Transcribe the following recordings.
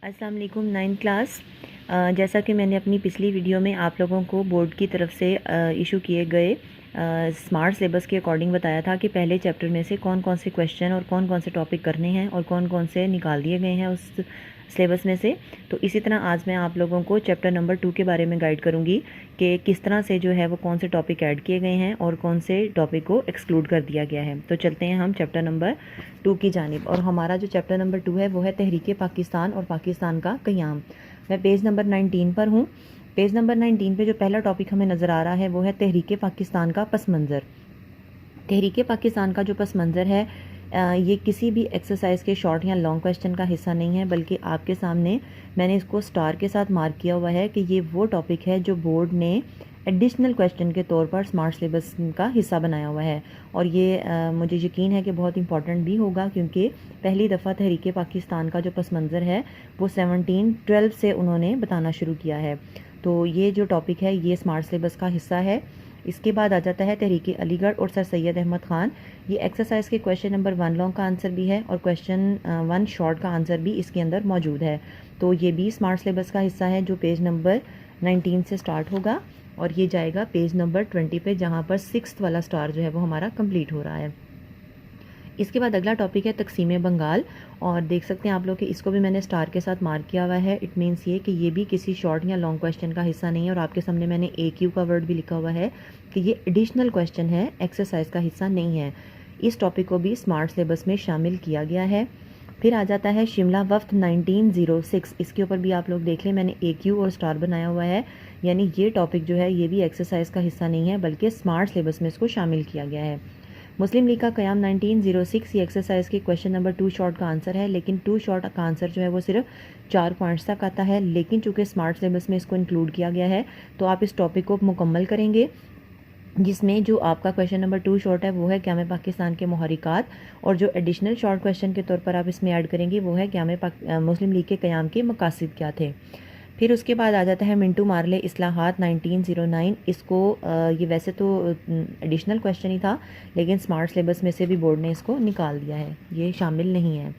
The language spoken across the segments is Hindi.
अस्सलाम वालेकुम। 9th class. जैसा कि मैंने अपनी पिछली वीडियो में आप लोगों को बोर्ड की तरफ से इशू किए गए स्मार्ट सिलेबस के अकॉर्डिंग बताया था कि पहले चैप्टर में से कौन कौन से क्वेश्चन और कौन कौन से टॉपिक करने हैं और कौन कौन से निकाल दिए गए हैं उस सिलेबस में से। तो इसी तरह आज मैं आप लोगों को चैप्टर नंबर 2 के बारे में गाइड करूंगी कि किस तरह से जो है वो कौन से टॉपिक ऐड किए गए हैं और कौन से टॉपिक को एक्सक्लूड कर दिया गया है। तो चलते हैं हम चैप्टर नंबर 2 की जानिब। और हमारा जो चैप्टर नंबर 2 है वो है तहरीक पाकिस्तान और पाकिस्तान का क़याम। मैं पेज नंबर 19 पर हूँ। पेज नंबर 19 पे जो पहला टॉपिक हमें नज़र आ रहा है वो है तहरीक पाकिस्तान का पस मंज़र। तहरीक पाकिस्तान का जो पस मंज़र है ये किसी भी एक्सरसाइज के शॉर्ट या लॉन्ग क्वेश्चन का हिस्सा नहीं है, बल्कि आपके सामने मैंने इसको स्टार के साथ मार्क किया हुआ है कि ये वो टॉपिक है जो बोर्ड ने एडिशनल क्वेश्चन के तौर पर स्मार्ट सिलेबस का हिस्सा बनाया हुआ है। और ये मुझे यकीन है कि बहुत इंपॉर्टेंट भी होगा, क्योंकि पहली दफ़ा तहरीक पाकिस्तान का जो पस मंज़र है वो 1712 से उन्होंने बताना शुरू किया है। तो ये जो टॉपिक है ये स्मार्ट सिलेबस का हिस्सा है। इसके बाद आ जाता है तहरीक अलीगढ़ और सर सैयद अहमद ख़ान। ये एक्सरसाइज के क्वेश्चन नंबर 1 लॉन्ग का आंसर भी है और क्वेश्चन 1 शॉर्ट का आंसर भी इसके अंदर मौजूद है। तो ये भी स्मार्ट सिलेबस का हिस्सा है जो पेज नंबर 19 से स्टार्ट होगा और ये जाएगा पेज नंबर 20 पे, जहाँ पर 6th वाला स्टार जो है वो हमारा कंप्लीट हो रहा है। इसके बाद अगला टॉपिक है तकसीम बंगाल, और देख सकते हैं आप लोग कि इसको भी मैंने स्टार के साथ मार्क किया हुआ है। इट मीन्स ये कि ये भी किसी शॉर्ट या लॉन्ग क्वेश्चन का हिस्सा नहीं है, और आपके सामने मैंने AQ का वर्ड भी लिखा हुआ है कि ये एडिशनल क्वेश्चन है, एक्सरसाइज का हिस्सा नहीं है। इस टॉपिक को भी स्मार्ट सिलेबस में शामिल किया गया है। फिर आ जाता है शिमला वफ्त 1906। इसके ऊपर भी आप लोग देख लें, मैंने AQ और स्टार बनाया हुआ है, यानी ये टॉपिक जो है ये भी एक्सरसाइज का हिस्सा नहीं है, बल्कि स्मार्ट सिलेबस में इसको शामिल किया गया है। मुस्लिम लीग का क़याम 1906, ये एक्सरसाइज के क्वेश्चन नंबर 2 शॉर्ट का आंसर है, लेकिन 2 शॉर्ट का आंसर जो है वो सिर्फ 4 पॉइंट्स तक आता है। लेकिन चूंकि स्मार्ट सिलेबस में इसको इंक्लूड किया गया है तो आप इस टॉपिक को मुकम्मल करेंगे, जिसमें जो आपका क्वेश्चन नंबर 2 शॉर्ट है वो है क़याम पाकिस्तान के मुहर्रिकात, और जो एडिशनल शॉर्ट क्वेश्चन के तौर पर आप इसमें ऐड करेंगे वो है मुस्लिम लीग के क़याम के मकासद क्या थे। फिर उसके बाद आ जाता है मिंटू मार्ले इस्लाहात 1909। इसको ये वैसे तो एडिशनल क्वेश्चन ही था, लेकिन स्मार्ट सिलेबस में से भी बोर्ड ने इसको निकाल दिया है, ये शामिल नहीं है।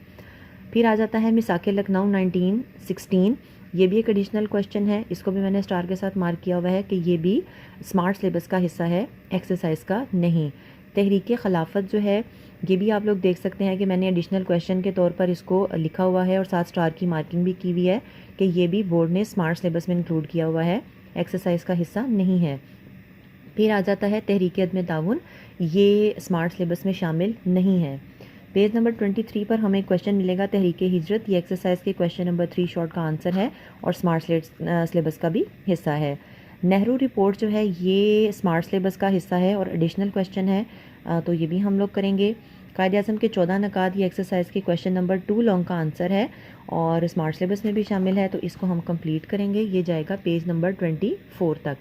फिर आ जाता है मिसाक लखनऊ 1916। ये भी एक एडिशनल क्वेश्चन है, इसको भी मैंने स्टार के साथ मार्क किया हुआ है कि ये भी स्मार्ट सिलेबस का हिस्सा है, एक्सरसाइज का नहीं। तहरीक खिलाफत जो है ये भी आप लोग देख सकते हैं कि मैंने एडिशनल क्वेश्चन के तौर पर इसको लिखा हुआ है और साथ स्टार की मार्किंग भी की हुई है कि ये भी बोर्ड ने स्मार्ट सिलेबस में इंक्लूड किया हुआ है, एक्सरसाइज का हिस्सा नहीं है। फिर आ जाता है तहरीक अदम ताउन, ये स्मार्ट सिलेबस में शामिल नहीं है। पेज नंबर 23 पर हमें क्वेश्चन मिलेगा तहरीक हिजरत, ये एक्सरसाइज के क्वेश्चन नंबर 3 शॉर्ट का आंसर है और स्मार्ट सिलेबस का भी हिस्सा है। नेहरू रिपोर्ट जो है ये स्मार्ट सिलेबस का हिस्सा है और एडिशनल क्वेश्चन है, तो ये भी हम लोग करेंगे। कायदे आज़म के 14 नकात, ये एक्सरसाइज के क्वेश्चन नंबर 2 लॉन्ग का आंसर है और स्मार्ट सिलेबस में भी शामिल है, तो इसको हम कंप्लीट करेंगे। ये जाएगा पेज नंबर 24 तक।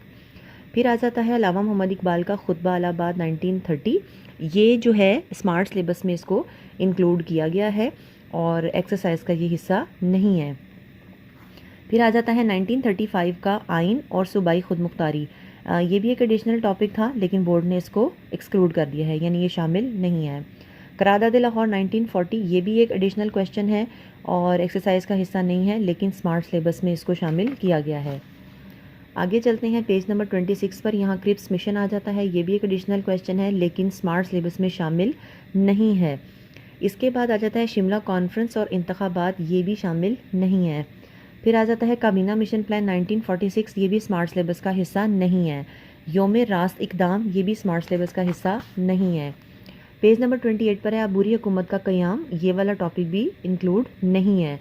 फिर आ जाता है अलावा मोहम्मद इकबाल का खुतबा अलाहाबाद 1930। ये जो है स्मार्ट सिलेबस में इसको इंक्लूड किया गया है और एक्सरसाइज का ये हिस्सा नहीं है। फिर आ जाता है 1935 का आइन और सूबाई खुद मुख्तारी। ये भी एक एडिशनल टॉपिक था, लेकिन बोर्ड ने इसको एक्सक्लूड कर दिया है, यानी ये शामिल नहीं है। करारदाद लाहौर 1940, ये भी एक एडिशनल क्वेश्चन है और एक्सरसाइज का हिस्सा नहीं है, लेकिन स्मार्ट सिलेबस में इसको शामिल किया गया है। आगे चलते हैं पेज नंबर 26 पर, यहाँ क्रिप्स मिशन आ जाता है। ये भी एक एडिशनल क्वेश्चन है, लेकिन स्मार्ट सिलेबस में शामिल नहीं है। इसके बाद आ जाता है शिमला कॉन्फ्रेंस और इंतखाबात, ये भी शामिल नहीं है। फिर आ जाता है काबीना मिशन प्लान 1946, ये भी स्मार्ट सिलेबस का हिस्सा नहीं है। योम रास्त इकदाम, ये भी स्मार्ट सिलेबस का हिस्सा नहीं है। पेज नंबर 28 पर है अबूरी हुकूमत का क़याम, ये वाला टॉपिक भी इंक्लूड नहीं है।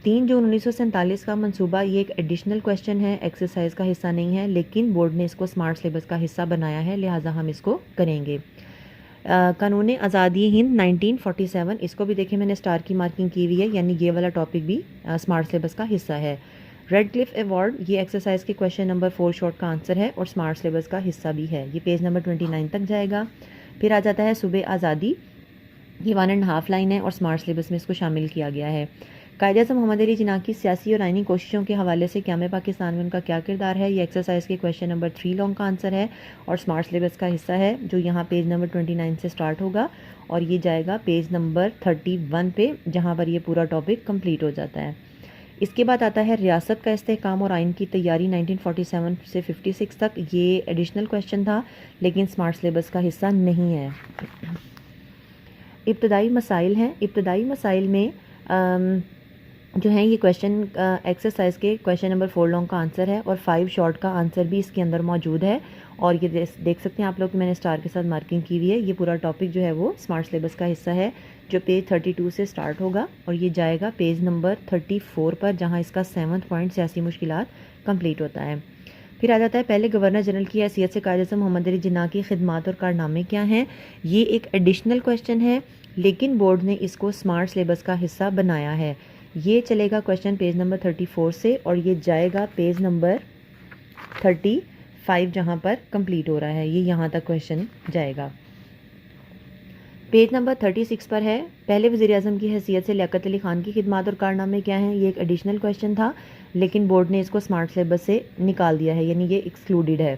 3 जून 1947 का मंसूबा, ये एक एडिशनल क्वेश्चन है, एक्सरसाइज का हिस्सा नहीं है, लेकिन बोर्ड ने इसको स्मार्ट सिलेबस का हिस्सा बनाया है, लिहाजा हम इसको करेंगे। कानून आज़ादी हिंद 1947, इसको भी देखिए मैंने स्टार की मार्किंग की हुई है, यानी ये वाला टॉपिक भी स्मार्ट सिलेबस का हिस्सा है। रेड क्लिफ अवार्ड, ये एक्सरसाइज के क्वेश्चन नंबर 4 शॉर्ट का आंसर है और स्मार्ट सिलेबस का हिस्सा भी है, ये पेज नंबर 29 तक जाएगा। फिर आ जाता है सुबह आज़ादी, ये 1.5 लाइन है और स्मार्ट सिलेबस में इसको शामिल किया गया है। कायदे आज़म मोहम्मद अली जिन्ना की सियासी और आइनी कोशिशों के हवाले से क़याम पाकिस्तान में उनका क्या किरदार है, ये एक्सरसाइज के क्वेश्चन नंबर 3 लॉन्ग का आंसर है और स्मार्ट सिलेबस का हिस्सा है, जो यहाँ पेज नंबर 29 से स्टार्ट होगा और ये जाएगा पेज नंबर 31 पे, जहाँ पर ये पूरा टॉपिक कंप्लीट हो जाता है। इसके बाद आता है रियासत का इस्तेहकाम और आइन की तैयारी 1947 से 56 तक। ये एडिशनल क्वेश्चन था लेकिन स्मार्ट सिलेबस का हिस्सा नहीं है। इब्तदाई मसाइल हैं। इब्तदाई मसाइल में जो है ये क्वेश्चन एक्सरसाइज के क्वेश्चन नंबर 4 लॉन्ग का आंसर है और 5 शॉर्ट का आंसर भी इसके अंदर मौजूद है। और ये देख सकते हैं आप लोग कि मैंने स्टार के साथ मार्किंग की हुई है। ये पूरा टॉपिक जो है वो स्मार्ट सिलेबस का हिस्सा है जो पेज 32 से स्टार्ट होगा और ये जाएगा पेज नंबर 34 पर, जहाँ इसका 7th पॉइंट सियासी मुश्किलात कंप्लीट होता है। फिर आ जाता है पहले गवर्नर जनरल की हैसियत से कायद-ए-आज़म मोहम्मद अली जिन्ना की खिदमात और कारनामे क्या हैं। ये एक एडिशनल क्वेश्चन है लेकिन बोर्ड ने इसको स्मार्ट सिलेबस का हिस्सा बनाया है। ये चलेगा क्वेश्चन पेज नंबर 34 से और ये जाएगा पेज नंबर 35 जहाँ पर कंप्लीट हो रहा है। ये यहाँ तक क्वेश्चन जाएगा। पेज नंबर 36 पर है पहले वज़ीर-ए-आज़म की हैसियत से लियाकत अली ख़ान की खिदमात और कारनामे क्या हैं। ये एक एडिशनल क्वेश्चन था लेकिन बोर्ड ने इसको स्मार्ट सिलेबस से निकाल दिया है, यानी ये एक्सक्लूडेड है।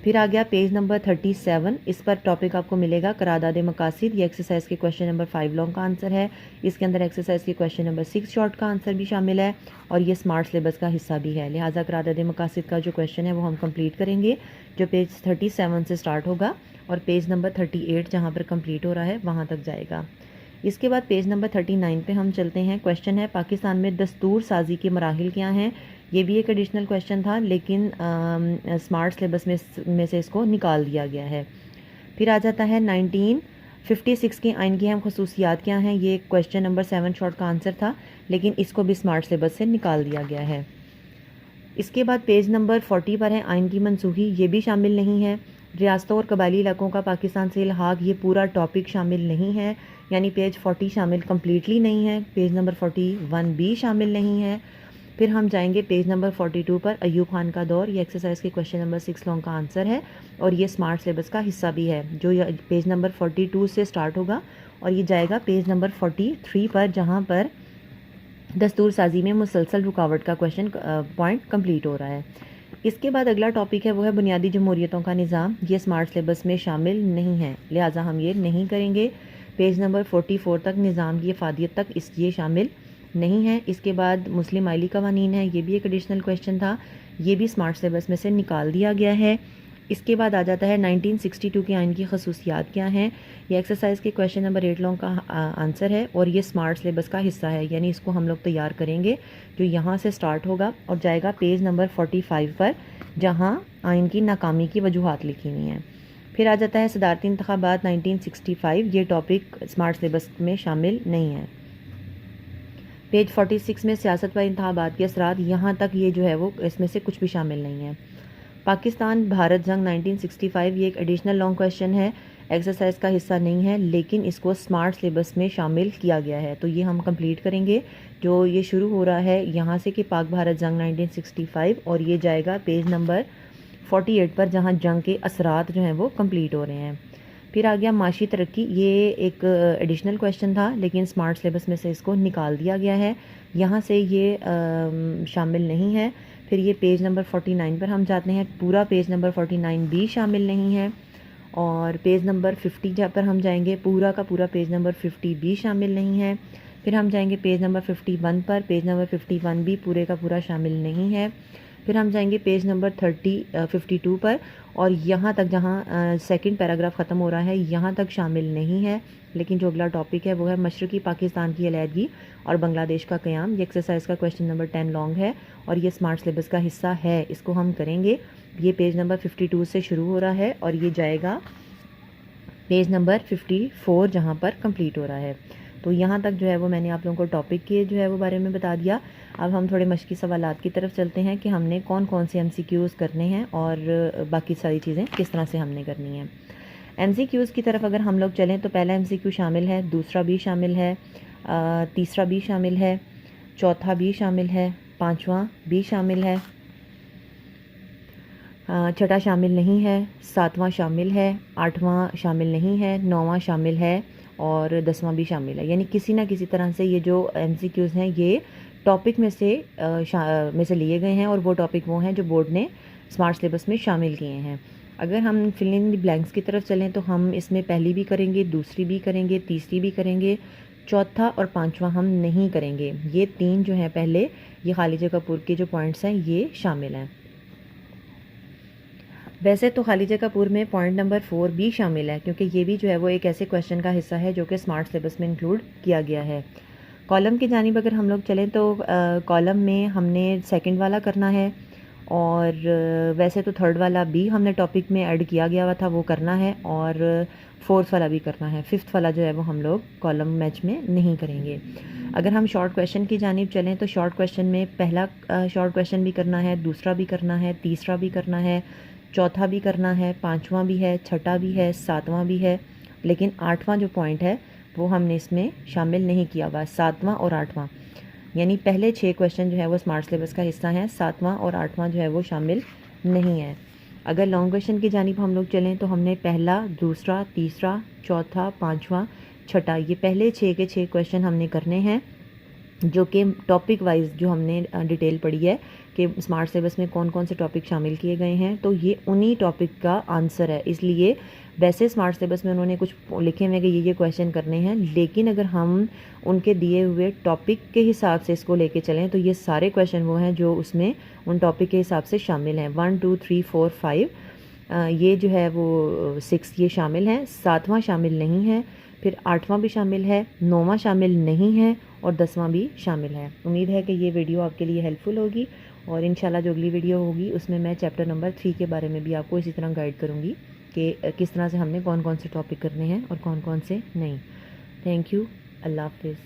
फिर आ गया पेज नंबर 37। इस पर टॉपिक आपको मिलेगा करारदाद मकासिद। ये एक्सरसाइज के क्वेश्चन नंबर 5 लॉन्ग का आंसर है। इसके अंदर एक्सरसाइज के क्वेश्चन नंबर 6 शॉर्ट का आंसर भी शामिल है और ये स्मार्ट सिलेबस का हिस्सा भी है। लिहाजा करारदाद मकासिद का जो क्वेश्चन है वो हम कंप्लीट करेंगे जो पेज 37 से स्टार्ट होगा और पेज नंबर 38 जहाँ पर कंप्लीट हो रहा है वहाँ तक जाएगा। इसके बाद पेज नंबर 39 पे हम चलते हैं। क्वेश्चन है पाकिस्तान में दस्तूर साजी के मराहिल क्या हैं। ये भी एक एडिशनल क्वेश्चन था लेकिन स्मार्ट सिलेबस में से इसको निकाल दिया गया है। फिर आ जाता है 1956 के आइन की अहम खसूसियात क्या हैं। ये क्वेश्चन नंबर 7 शॉर्ट का आंसर था लेकिन इसको भी स्मार्ट सिलेबस से निकाल दिया गया है। इसके बाद पेज नंबर 40 पर है आइन की मनसूखी। ये भी शामिल नहीं है। रियासतों और कबायली इलाकों का पाकिस्तान से इल्हाक, ये पूरा टॉपिक शामिल नहीं है, यानी पेज 40 शामिल कम्प्लीटली नहीं है। पेज नंबर 41 भी शामिल नहीं है। फिर हम जाएंगे पेज नंबर 42 पर अयूब खान का दौर। ये एक्सरसाइज के क्वेश्चन नंबर 6 लॉन्ग का आंसर है और ये स्मार्ट सिलेबस का हिस्सा भी है जो पेज नंबर 42 से स्टार्ट होगा और ये जाएगा पेज नंबर 43 पर, जहाँ पर दस्तूर साजी में मुसलसल रुकावट का क्वेश्चन पॉइंट कंप्लीट हो रहा है। इसके बाद अगला टॉपिक है वो है बुनियादी जमहूरियतों का निज़ाम। ये स्मार्ट सिलेबस में शामिल नहीं है लिहाजा हम ये नहीं करेंगे। पेज नंबर 44 तक निज़ाम की अफादियत तक ये शामिल नहीं है। इसके बाद मुस्लिम आइली कवानीन है। ये भी एक एडिशनल क्वेश्चन था, ये भी स्मार्ट सिलेबस में से निकाल दिया गया है। इसके बाद आ जाता है 1962 के आइन की खसूसियात क्या हैं। ये एक्सरसाइज के क्वेश्चन नंबर 8 लॉन्ग का आंसर है और ये स्मार्ट सिलेबस का हिस्सा है, यानी इसको हम लोग तैयार करेंगे जो यहाँ से स्टार्ट होगा और जाएगा पेज नंबर 45 पर, जहाँ आइन की नाकामी की वजूहात लिखी हुई हैं। फिर आ जाता है सदारती इंतखाबात 1965। ये टॉपिक स्मार्ट सिलेबस में शामिल नहीं है। पेज 46 में सियासत पर इंतखाबात के असरात, यहाँ तक ये जो है वो इसमें से कुछ भी शामिल नहीं है। पाकिस्तान भारत जंग 1965, ये एक एडिशनल लॉन्ग क्वेश्चन है, एक्सरसाइज का हिस्सा नहीं है लेकिन इसको स्मार्ट सिलेबस में शामिल किया गया है तो ये हम कंप्लीट करेंगे। जो ये शुरू हो रहा है यहाँ से कि पाक भारत जंग 1965 और ये जाएगा पेज नंबर 48 पर, जहाँ जंग के असरात जो हैं वो कंप्लीट हो रहे हैं। फिर आ गया माशी तरक्की। ये एक एडिशनल क्वेश्चन था लेकिन स्मार्ट सिलेबस में से इसको निकाल दिया गया है, यहाँ से ये शामिल नहीं है। फिर ये पेज नंबर 49 पर हम जाते हैं। पूरा पेज नंबर 49 भी शामिल नहीं है और पेज नंबर 50 पर हम जाएंगे, पूरा का पूरा पेज नंबर 50 भी शामिल नहीं है। फिर हम जाएंगे पेज नंबर 51 पर, पेज नंबर 51 भी पूरे का पूरा शामिल नहीं है। फिर हम जाएंगे पेज नंबर 52 पर और यहाँ तक जहाँ सेकंड पैराग्राफ ख़त्म हो रहा है यहाँ तक शामिल नहीं है। लेकिन जो अगला टॉपिक है वो है मशरक़ी पाकिस्तान की अलहदगी और बांग्लादेश का क़याम। ये एक्सरसाइज का क्वेश्चन नंबर 10 लॉन्ग है और ये स्मार्ट सिलेबस का हिस्सा है, इसको हम करेंगे। ये पेज नंबर 52 से शुरू हो रहा है और ये जाएगा पेज नंबर 54 जहाँ पर कंप्लीट हो रहा है। तो यहाँ तक जो है वो मैंने आप लोगों को टॉपिक के जो है वो बारे में बता दिया। अब हम थोड़े मश्की सवालात की तरफ चलते हैं कि हमने कौन कौन से MCQs करने हैं और बाकी सारी चीज़ें किस तरह से हमने करनी है। MCQs की तरफ अगर हम लोग चलें तो पहला MCQ शामिल है, दूसरा भी शामिल है, तीसरा भी शामिल है, चौथा भी शामिल है, पाँचवा भी शामिल है, छठा शामिल नहीं है, सातवां शामिल है, आठवां शामिल नहीं है, नौवां शामिल है और 10वां भी शामिल है। यानी किसी ना किसी तरह से ये जो MCQs हैं ये टॉपिक में से लिए गए हैं और वो टॉपिक वो हैं जो बोर्ड ने स्मार्ट सिलेबस में शामिल किए हैं। अगर हम फिल इन द ब्लैंक्स की तरफ चलें तो हम इसमें पहली भी करेंगे, दूसरी भी करेंगे, तीसरी भी करेंगे, चौथा और पांचवा हम नहीं करेंगे। ये 3 जो हैं पहले, ये खाली जगह पूर्व के जो पॉइंट्स हैं ये शामिल हैं। वैसे तो खाली जगह पूर्व में पॉइंट नंबर 4 भी शामिल है, क्योंकि ये भी जो है वो एक ऐसे क्वेश्चन का हिस्सा है जो कि स्मार्ट सिलेबस में इंक्लूड किया गया है। कॉलम की जानिब अगर हम लोग चलें तो कॉलम में हमने सेकंड वाला करना है, और वैसे तो थर्ड वाला भी हमने टॉपिक में ऐड किया गया हुआ था, वो करना है, और फोर्थ वाला भी करना है। फिफ्थ वाला जो है वो हम लोग कॉलम मैच में नहीं करेंगे। अगर हम शॉर्ट क्वेश्चन की जानिब चलें तो शॉर्ट क्वेश्चन में पहला शॉर्ट क्वेश्चन भी करना है, दूसरा भी करना है, तीसरा भी करना है, चौथा भी करना है, पाँचवा भी है, छठा भी है, सातवां भी है, लेकिन आठवां जो पॉइंट है वो हमने इसमें शामिल नहीं किया हुआ। सातवां और आठवां, यानी पहले 6 क्वेश्चन जो है वो स्मार्ट सिलेबस का हिस्सा हैं, सातवां और आठवां जो है वो शामिल नहीं है। अगर लॉन्ग क्वेश्चन की जानिब हम लोग चलें तो हमने पहला, दूसरा, तीसरा, चौथा, पाँचवा, छठा, ये पहले 6 के 6 क्वेश्चन हमने करने हैं, जो कि टॉपिक वाइज जो हमने डिटेल पढ़ी है कि स्मार्ट सिलेबस में कौन कौन से टॉपिक शामिल किए गए हैं, तो ये उन्हीं टॉपिक का आंसर है। इसलिए वैसे स्मार्ट सिलेबस में उन्होंने कुछ लिखे हुए कि ये क्वेश्चन करने हैं, लेकिन अगर हम उनके दिए हुए टॉपिक के हिसाब से इसको लेके चलें तो ये सारे क्वेश्चन वो हैं जो उसमें उन टॉपिक के हिसाब से शामिल हैं। 1 2 3 4 5 ये जो है वो 6 ये शामिल हैं, सातवां शामिल नहीं है, फिर आठवां भी शामिल है, नौवां शामिल नहीं है, और 10वां भी शामिल है। उम्मीद है कि ये वीडियो आपके लिए हेल्पफुल होगी, और इंशाल्लाह जो अगली वीडियो होगी उसमें मैं चैप्टर नंबर 3 के बारे में भी आपको इसी तरह गाइड करूँगी कि किस तरह से हमने कौन कौन से टॉपिक करने हैं और कौन कौन से नहीं। Thank you. अल्लाह हाफिज़।